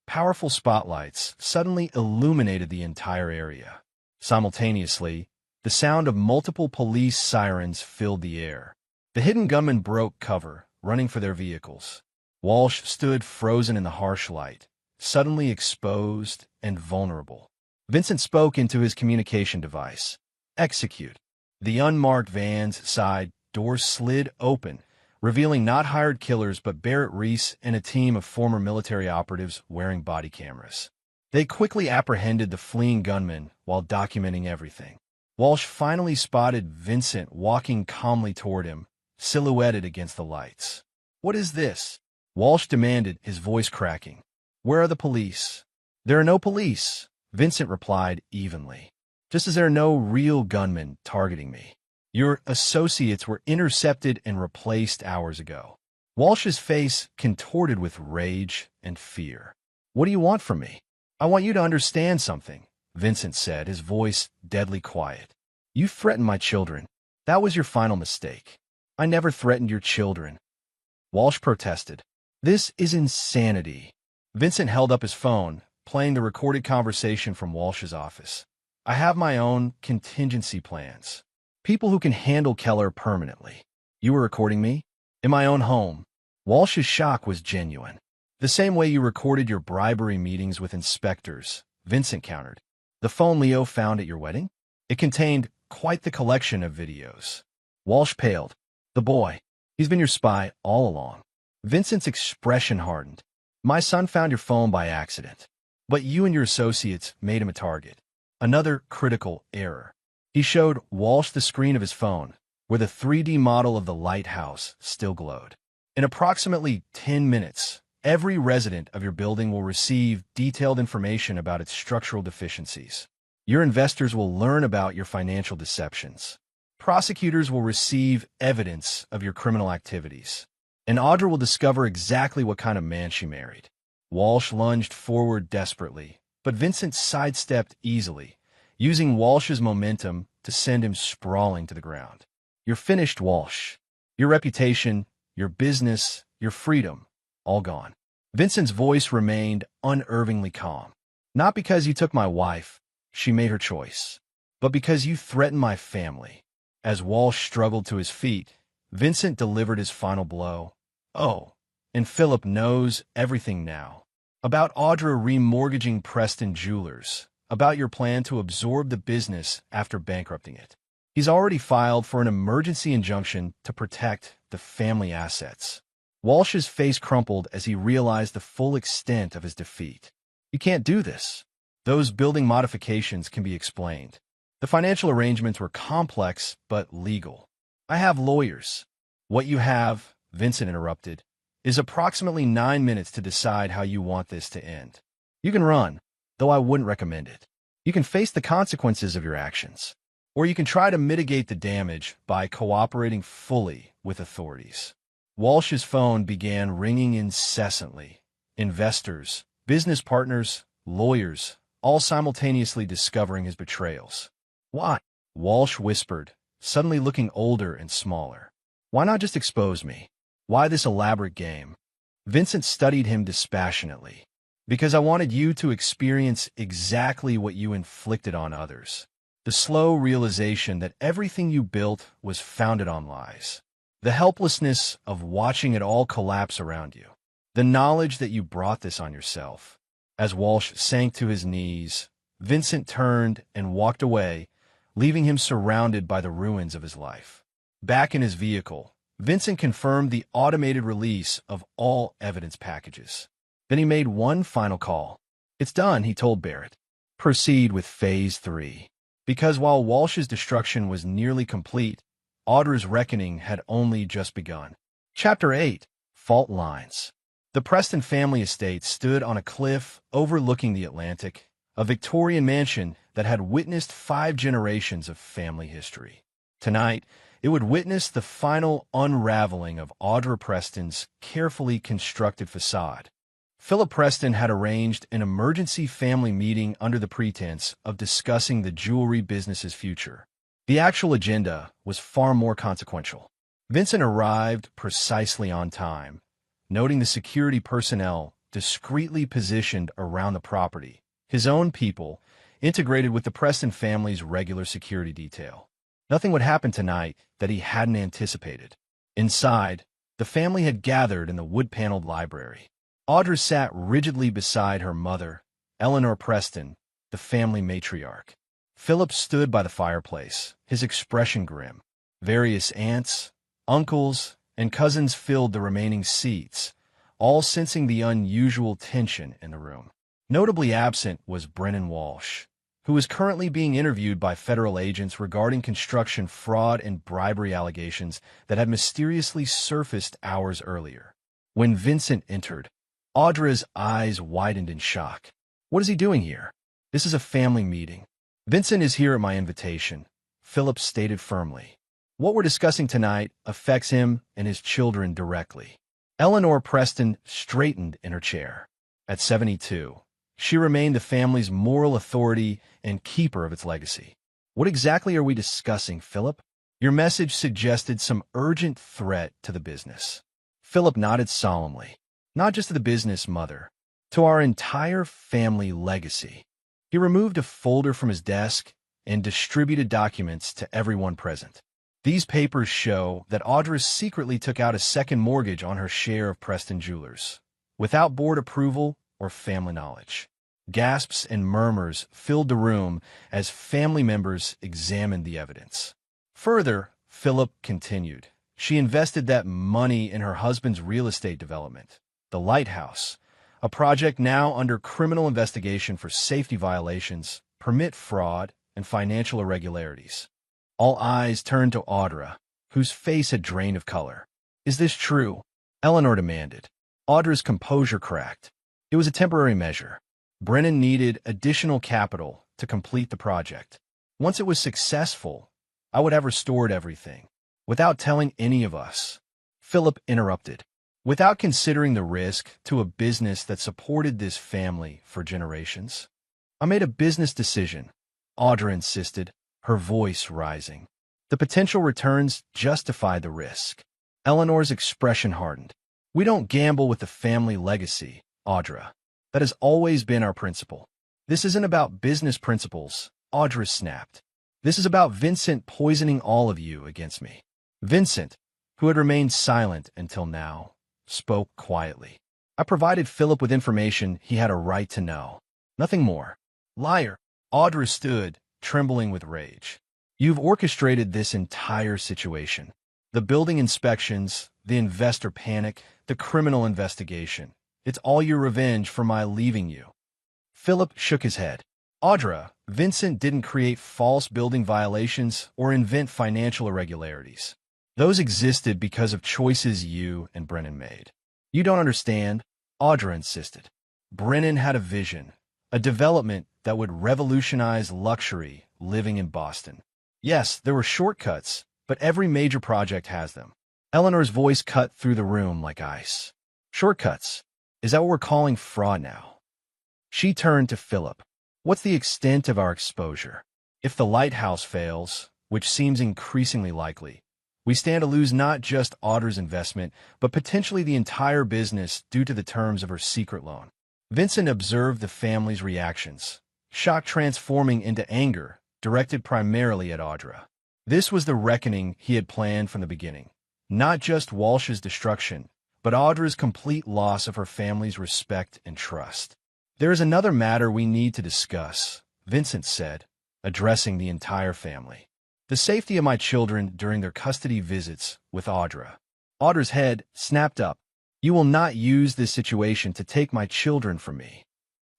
powerful spotlights suddenly illuminated the entire area. Simultaneously, the sound of multiple police sirens filled the air. The hidden gunmen broke cover, running for their vehicles. Walsh stood frozen in the harsh light, suddenly exposed and vulnerable. Vincent spoke into his communication device. "Execute." The unmarked van's side door slid open, revealing not hired killers but Barrett Reese and a team of former military operatives wearing body cameras. They quickly apprehended the fleeing gunmen while documenting everything. Walsh finally spotted Vincent walking calmly toward him, silhouetted against the lights. "What is this?" Walsh demanded, his voice cracking. "Where are the police?" "There are no police," Vincent replied evenly. "Just as there are no real gunmen targeting me. Your associates were intercepted and replaced hours ago." Walsh's face contorted with rage and fear. "What do you want from me?" "I want you to understand something," Vincent said, his voice deadly quiet. You threatened my children. That was your final mistake. I never threatened your children. Walsh protested. This is insanity. Vincent held up his phone, playing the recorded conversation from Walsh's office. I have my own contingency plans. People who can handle Keller permanently. You were recording me? In my own home. Walsh's shock was genuine. The same way you recorded your bribery meetings with inspectors, Vincent countered. The phone Leo found at your wedding? It contained quite the collection of videos. Walsh paled. The boy. He's been your spy all along. Vincent's expression hardened. My son found your phone by accident. But you and your associates made him a target. Another critical error. He showed Walsh the screen of his phone, where the 3D model of the lighthouse still glowed. In approximately 10 minutes, every resident of your building will receive detailed information about its structural deficiencies. Your investors will learn about your financial deceptions. Prosecutors will receive evidence of your criminal activities. And Audra will discover exactly what kind of man she married. Walsh lunged forward desperately, but Vincent sidestepped easily, using Walsh's momentum to send him sprawling to the ground. You're finished, Walsh. Your reputation, your business, your freedom, all gone. Vincent's voice remained unervingly calm. Not because you took my wife, she made her choice, but because you threatened my family. As Walsh struggled to his feet, Vincent delivered his final blow. Oh, and Philip knows everything now. About Audra remortgaging Preston Jewelers, about your plan to absorb the business after bankrupting it. He's already filed for an emergency injunction to protect the family assets. Walsh's face crumpled as he realized the full extent of his defeat. You can't do this. Those building modifications can be explained. The financial arrangements were complex but legal. I have lawyers. What you have, Vincent interrupted, is approximately 9 minutes to decide how you want this to end. You can run, though I wouldn't recommend it. You can face the consequences of your actions. Or you can try to mitigate the damage by cooperating fully with authorities. Walsh's phone began ringing incessantly. Investors, business partners, lawyers, all simultaneously discovering his betrayals. Why? Walsh whispered, suddenly looking older and smaller. Why not just expose me? Why this elaborate game? Vincent studied him dispassionately. Because I wanted you to experience exactly what you inflicted on others. The slow realization that everything you built was founded on lies. The helplessness of watching it all collapse around you. The knowledge that you brought this on yourself. As Walsh sank to his knees, Vincent turned and walked away, leaving him surrounded by the ruins of his life. Back in his vehicle, Vincent confirmed the automated release of all evidence packages. Then he made one final call. It's done, he told Barrett. Proceed with Phase 3. Because while Walsh's destruction was nearly complete, Audra's reckoning had only just begun. Chapter 8. Fault Lines. The Preston family estate stood on a cliff overlooking the Atlantic, a Victorian mansion that had witnessed 5 generations of family history. Tonight, it would witness the final unraveling of Audra Preston's carefully constructed facade. Philip Preston had arranged an emergency family meeting under the pretense of discussing the jewelry business's future. The actual agenda was far more consequential. Vincent arrived precisely on time, noting the security personnel discreetly positioned around the property, his own people, integrated with the Preston family's regular security detail. Nothing would happen tonight that he hadn't anticipated. Inside, the family had gathered in the wood-paneled library. Audra sat rigidly beside her mother, Eleanor Preston, the family matriarch. Philip stood by the fireplace, his expression grim. Various aunts, uncles, and cousins filled the remaining seats, all sensing the unusual tension in the room. Notably absent was Brennan Walsh, who was currently being interviewed by federal agents regarding construction fraud and bribery allegations that had mysteriously surfaced hours earlier. When Vincent entered, Audra's eyes widened in shock. What is he doing here? This is a family meeting. Vincent is here at my invitation, Philip stated firmly. What we're discussing tonight affects him and his children directly. Eleanor Preston straightened in her chair. At 72, she remained the family's moral authority and keeper of its legacy. What exactly are we discussing, Philip? Your message suggested some urgent threat to the business. Philip nodded solemnly. Not just to the business, Mother. To our entire family legacy. He removed a folder from his desk and distributed documents to everyone present. These papers show that Audra secretly took out a second mortgage on her share of Preston Jewelers, without board approval or family knowledge. Gasps and murmurs filled the room as family members examined the evidence. Further, Philip continued. She invested that money in her husband's real estate development, the Lighthouse, a project now under criminal investigation for safety violations, permit fraud, and financial irregularities. All eyes turned to Audra, whose face had drained of color. Is this true? Eleanor demanded. Audra's composure cracked. It was a temporary measure. Brennan needed additional capital to complete the project. Once it was successful, I would have restored everything, without telling any of us. Philip interrupted. Without considering the risk to a business that supported this family for generations. I made a business decision, Audra insisted, her voice rising. The potential returns justified the risk. Eleanor's expression hardened. We don't gamble with the family legacy, Audra. That has always been our principle. This isn't about business principles, Audra snapped. This is about Vincent poisoning all of you against me. Vincent, who had remained silent until now, spoke quietly. I provided Philip with information he had a right to know. Nothing more. Liar. Audra stood, trembling with rage. You've orchestrated this entire situation. The building inspections, the investor panic, the criminal investigation. It's all your revenge for my leaving you. Philip shook his head. Audra, Vincent didn't create false building violations or invent financial irregularities. Those existed because of choices you and Brennan made. You don't understand, Audra insisted. Brennan had a vision, a development that would revolutionize luxury living in Boston. Yes, there were shortcuts, but every major project has them. Eleanor's voice cut through the room like ice. Shortcuts. Is that what we're calling fraud now? She turned to Philip. What's the extent of our exposure? If the Lighthouse fails, which seems increasingly likely, we stand to lose not just Audra's investment, but potentially the entire business due to the terms of her secret loan. Vincent observed the family's reactions, shock transforming into anger, directed primarily at Audra. This was the reckoning he had planned from the beginning. Not just Walsh's destruction, but Audra's complete loss of her family's respect and trust. There is another matter we need to discuss, Vincent said, addressing the entire family. The safety of my children during their custody visits with Audra. Audra's head snapped up. You will not use this situation to take my children from me.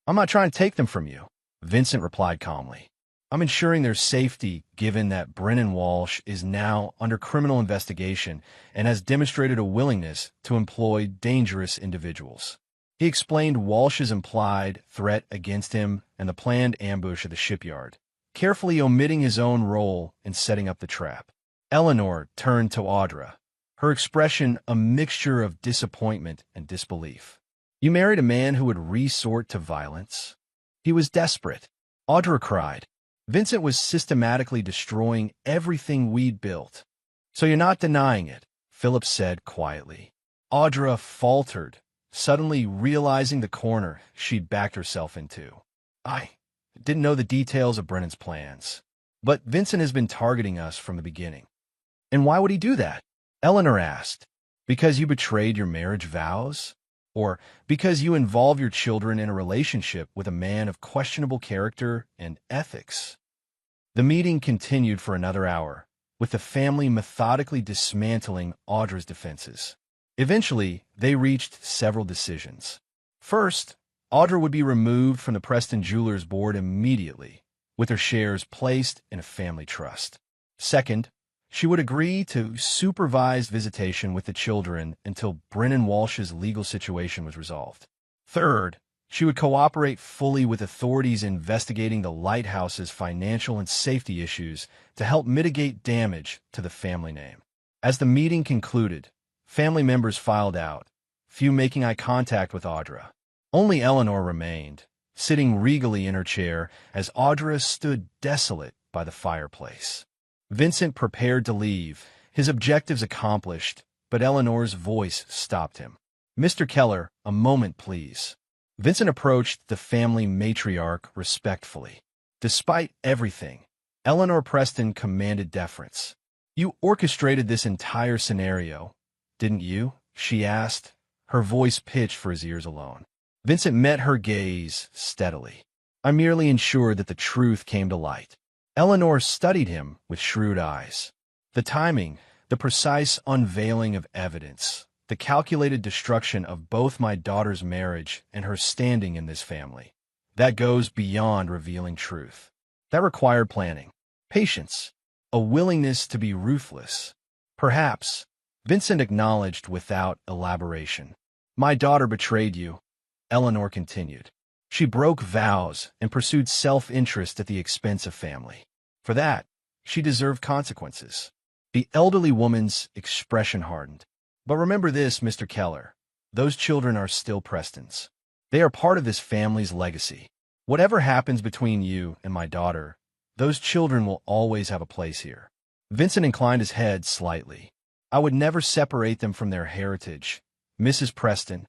I'm not trying to take them from you, Vincent replied calmly. I'm ensuring their safety given that Brennan Walsh is now under criminal investigation and has demonstrated a willingness to employ dangerous individuals. He explained Walsh's implied threat against him and the planned ambush at the shipyard, carefully omitting his own role in setting up the trap. Eleanor turned to Audra, her expression a mixture of disappointment and disbelief. You married a man who would resort to violence? He was desperate. Audra cried. Vincent was systematically destroying everything we'd built. So you're not denying it, Philip said quietly. Audra faltered, suddenly realizing the corner she'd backed herself into. I didn't know the details of Brennan's plans, but Vincent has been targeting us from the beginning. And why would he do that? Eleanor asked. Because you betrayed your marriage vows? Or because you involve your children in a relationship with a man of questionable character and ethics? The meeting continued for another hour, with the family methodically dismantling Audra's defenses. Eventually, they reached several decisions. First, Audra would be removed from the Preston Jewelers board immediately, with her shares placed in a family trust. Second, she would agree to supervised visitation with the children until Brennan Walsh's legal situation was resolved. Third, she would cooperate fully with authorities investigating the Lighthouse's financial and safety issues to help mitigate damage to the family name. As the meeting concluded, family members filed out, few making eye contact with Audra. Only Eleanor remained, sitting regally in her chair as Audra stood desolate by the fireplace. Vincent prepared to leave, his objectives accomplished, but Eleanor's voice stopped him. "Mr. Keller, a moment, please." Vincent approached the family matriarch respectfully. Despite everything, Eleanor Preston commanded deference. "You orchestrated this entire scenario, didn't you?" she asked, her voice pitched for his ears alone. Vincent met her gaze steadily. "I merely ensured that the truth came to light." Eleanor studied him with shrewd eyes. The timing, the precise unveiling of evidence, the calculated destruction of both my daughter's marriage and her standing in this family. That goes beyond revealing truth. That required planning, patience, a willingness to be ruthless. Perhaps, Vincent acknowledged without elaboration. "My daughter betrayed you," Eleanor continued. "She broke vows and pursued self-interest at the expense of family. For that, she deserved consequences." The elderly woman's expression hardened. "But remember this, Mr. Keller. Those children are still Preston's. They are part of this family's legacy. Whatever happens between you and my daughter, those children will always have a place here." Vincent inclined his head slightly. "I would never separate them from their heritage, Mrs. Preston.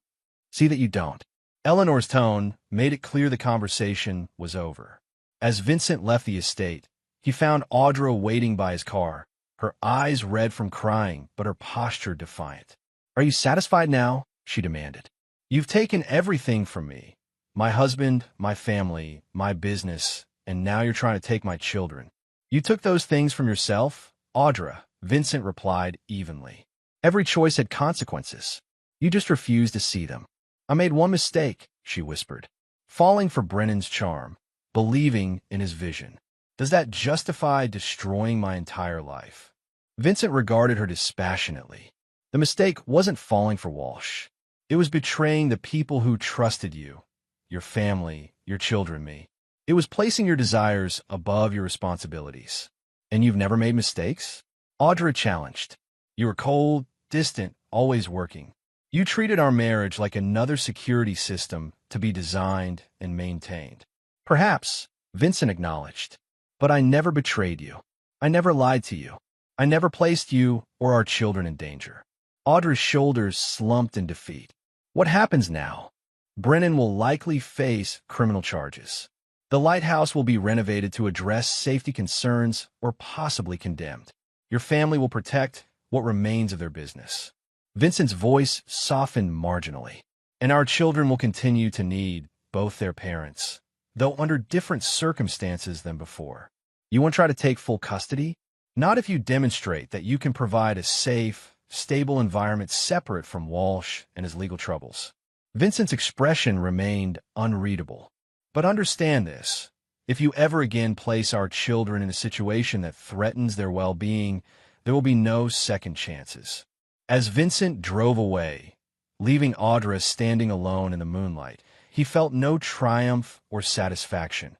See that you don't." Eleanor's tone made it clear the conversation was over. As Vincent left the estate, he found Audra waiting by his car, her eyes red from crying, but her posture defiant. "Are you satisfied now?" she demanded. "You've taken everything from me. My husband, my family, my business, and now you're trying to take my children. You took those things from yourself, Audra," Vincent replied evenly. "Every choice had consequences. You just refused to see them." "I made one mistake," she whispered. "Falling for Brennan's charm, believing in his vision. Does that justify destroying my entire life?" Vincent regarded her dispassionately. The mistake wasn't falling for Walsh. It was betraying the people who trusted you, your family, your children, me. It was placing your desires above your responsibilities. "And you've never made mistakes?" Audra challenged. "You were cold, distant, always working. You treated our marriage like another security system to be designed and maintained." "Perhaps," Vincent acknowledged. "But I never betrayed you. I never lied to you. I never placed you or our children in danger." Audra's shoulders slumped in defeat. "What happens now?" "Brennan will likely face criminal charges. The lighthouse will be renovated to address safety concerns or possibly condemned. Your family will protect what remains of their business." Vincent's voice softened marginally. "And our children will continue to need both their parents, though under different circumstances than before. You want to try to take full custody? Not if you demonstrate that you can provide a safe, stable environment separate from Walsh and his legal troubles." Vincent's expression remained unreadable. "But understand this. If you ever again place our children in a situation that threatens their well-being, there will be no second chances." As Vincent drove away, leaving Audra standing alone in the moonlight, he felt no triumph or satisfaction,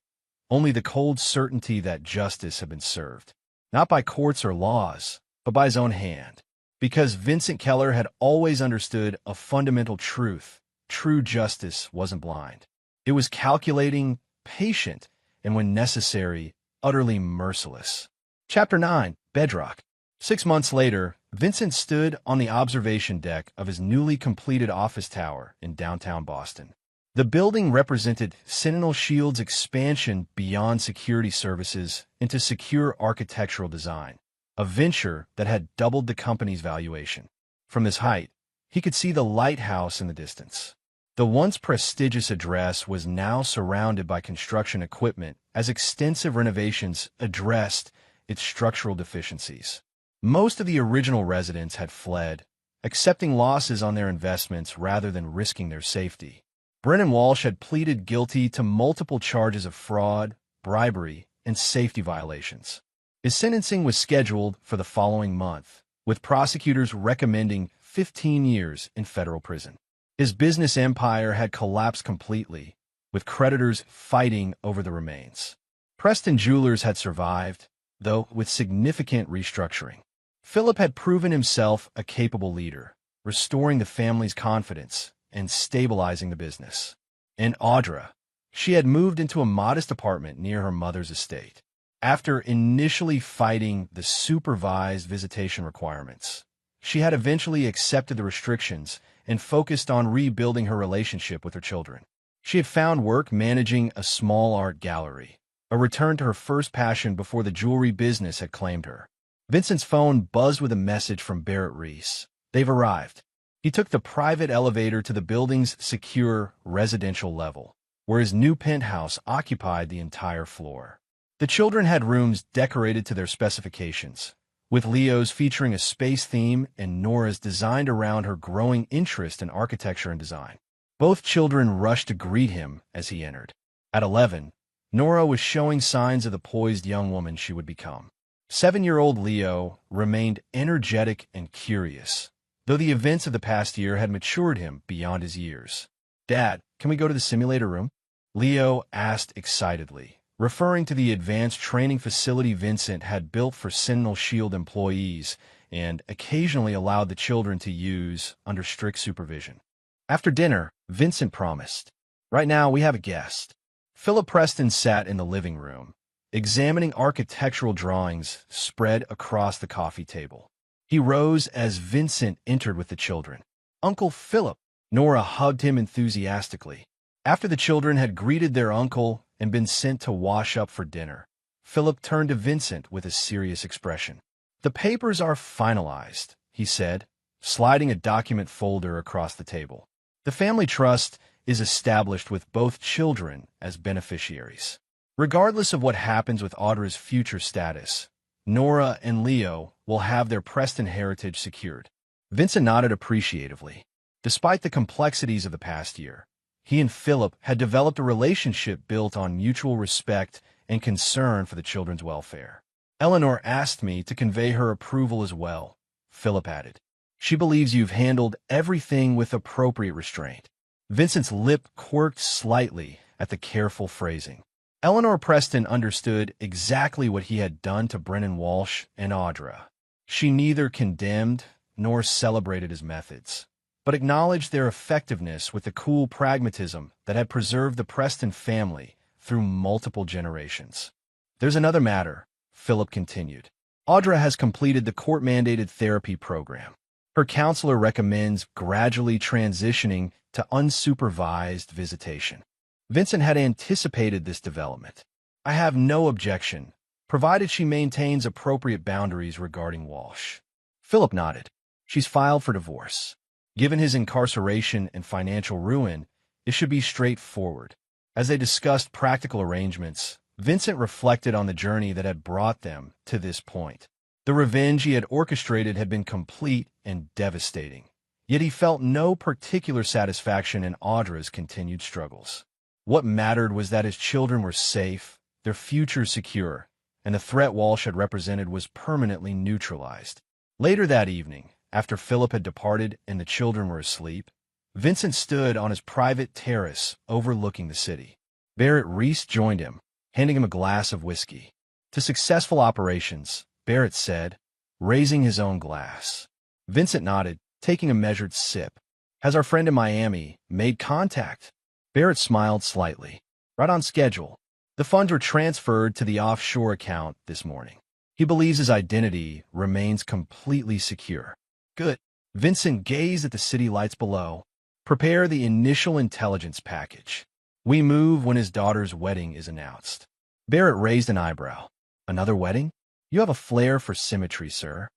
only the cold certainty that justice had been served, not by courts or laws, but by his own hand. Because Vincent Keller had always understood a fundamental truth: true justice wasn't blind. It was calculating, patient, and when necessary, utterly merciless. Chapter 9. Bedrock. 6 months later, Vincent stood on the observation deck of his newly completed office tower in downtown Boston. The building represented Sentinel Shield's expansion beyond security services into secure architectural design, a venture that had doubled the company's valuation. From this height, he could see the lighthouse in the distance. The once prestigious address was now surrounded by construction equipment as extensive renovations addressed its structural deficiencies. Most of the original residents had fled, accepting losses on their investments rather than risking their safety. Brennan Walsh had pleaded guilty to multiple charges of fraud, bribery, and safety violations. His sentencing was scheduled for the following month, with prosecutors recommending 15 years in federal prison. His business empire had collapsed completely, with creditors fighting over the remains. Preston Jewelers had survived, though with significant restructuring. Philip had proven himself a capable leader, restoring the family's confidence and stabilizing the business. And Audra, she had moved into a modest apartment near her mother's estate. After initially fighting the supervised visitation requirements, she had eventually accepted the restrictions and focused on rebuilding her relationship with her children. She had found work managing a small art gallery, a return to her first passion before the jewelry business had claimed her. Vincent's phone buzzed with a message from Barrett Reese. They've arrived. He took the private elevator to the building's secure residential level, where his new penthouse occupied the entire floor. The children had rooms decorated to their specifications, with Leo's featuring a space theme and Nora's designed around her growing interest in architecture and design. Both children rushed to greet him as he entered. At 11, Nora was showing signs of the poised young woman she would become. 7-year-old Leo remained energetic and curious, though the events of the past year had matured him beyond his years. "Dad, can we go to the simulator room?" Leo asked excitedly, referring to the advanced training facility Vincent had built for Sentinel Shield employees and occasionally allowed the children to use under strict supervision. After dinner, Vincent promised. "Right now, we have a guest." Philip Preston sat in the living room, examining architectural drawings spread across the coffee table. He rose as Vincent entered with the children. "Uncle Philip!" Nora hugged him enthusiastically. After the children had greeted their uncle and been sent to wash up for dinner, Philip turned to Vincent with a serious expression. "The papers are finalized," he said, sliding a document folder across the table. "The family trust is established with both children as beneficiaries. Regardless of what happens with Audra's future status, Nora and Leo will have their Preston heritage secured." Vincent nodded appreciatively. Despite the complexities of the past year, he and Philip had developed a relationship built on mutual respect and concern for the children's welfare. "Eleanor asked me to convey her approval as well," Philip added. "She believes you've handled everything with appropriate restraint." Vincent's lip quirked slightly at the careful phrasing. Eleanor Preston understood exactly what he had done to Brennan Walsh and Audra. She neither condemned nor celebrated his methods, but acknowledged their effectiveness with the cool pragmatism that had preserved the Preston family through multiple generations. "There's another matter," Philip continued. "Audra has completed the court-mandated therapy program. Her counselor recommends gradually transitioning to unsupervised visitation." Vincent had anticipated this development. "I have no objection, provided she maintains appropriate boundaries regarding Walsh." Philip nodded. "She's filed for divorce. Given his incarceration and financial ruin, it should be straightforward." As they discussed practical arrangements, Vincent reflected on the journey that had brought them to this point. The revenge he had orchestrated had been complete and devastating, yet he felt no particular satisfaction in Audra's continued struggles. What mattered was that his children were safe, their future secure, and the threat Walsh had represented was permanently neutralized. Later that evening, after Philip had departed and the children were asleep, Vincent stood on his private terrace overlooking the city. Barrett Reese joined him, handing him a glass of whiskey. "To successful operations," Barrett said, raising his own glass. Vincent nodded, taking a measured sip. "Has our friend in Miami made contact?" Barrett smiled slightly. "Right on schedule. The funds were transferred to the offshore account this morning. He believes his identity remains completely secure." "Good." Vincent gazed at the city lights below. "Prepare the initial intelligence package. We move when his daughter's wedding is announced." Barrett raised an eyebrow. "Another wedding? You have a flair for symmetry, sir."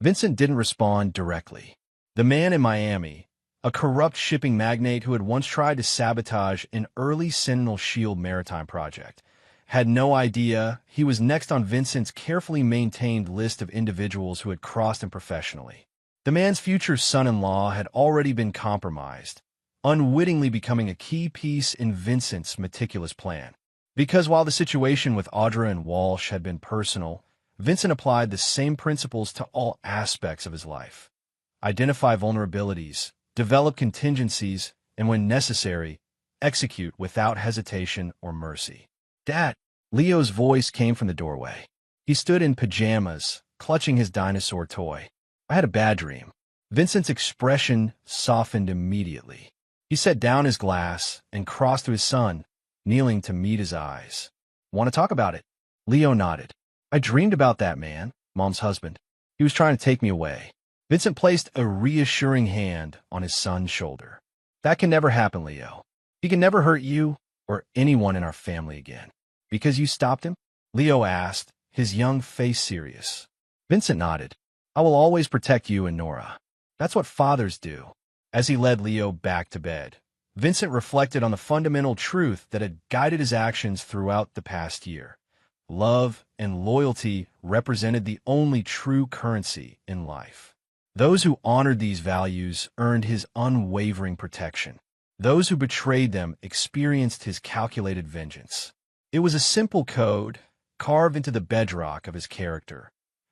Vincent didn't respond directly. The man in Miami, a corrupt shipping magnate who had once tried to sabotage an early Sentinel Shield maritime project, had no idea he was next on Vincent's carefully maintained list of individuals who had crossed him professionally. The man's future son-in-law had already been compromised, unwittingly becoming a key piece in Vincent's meticulous plan. Because while the situation with Audra and Walsh had been personal, Vincent applied the same principles to all aspects of his life. Identify vulnerabilities, develop contingencies, and when necessary, execute without hesitation or mercy. "Dad!" Leo's voice came from the doorway. He stood in pajamas, clutching his dinosaur toy. "I had a bad dream." Vincent's expression softened immediately. He set down his glass and crossed to his son, kneeling to meet his eyes. "Want to talk about it?" Leo nodded. I dreamed about that man, Mom's husband. He was trying to take me away. Vincent placed a reassuring hand on his son's shoulder. That can never happen, Leo. He can never hurt you or anyone in our family again. Because you stopped him? Leo asked, his young face serious. Vincent nodded. I will always protect you and Nora. That's what fathers do. As he led Leo back to bed, Vincent reflected on the fundamental truth that had guided his actions throughout the past year. Love and loyalty represented the only true currency in life. Those who honored these values earned his unwavering protection. Those who betrayed them experienced his calculated vengeance. It was a simple code, carved into the bedrock of his character,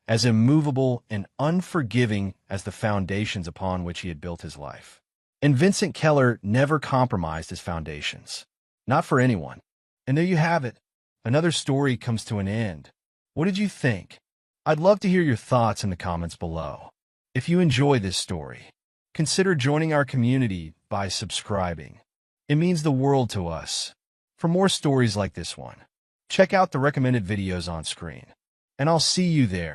as immovable and unforgiving as the foundations upon which he had built his life. And Vincent Keller never compromised his foundations. Not for anyone. And there you have it. Another story comes to an end. What did you think? I'd love to hear your thoughts in the comments below. If you enjoy this story, consider joining our community by subscribing. It means the world to us. For more stories like this one, check out the recommended videos on screen. And I'll see you there.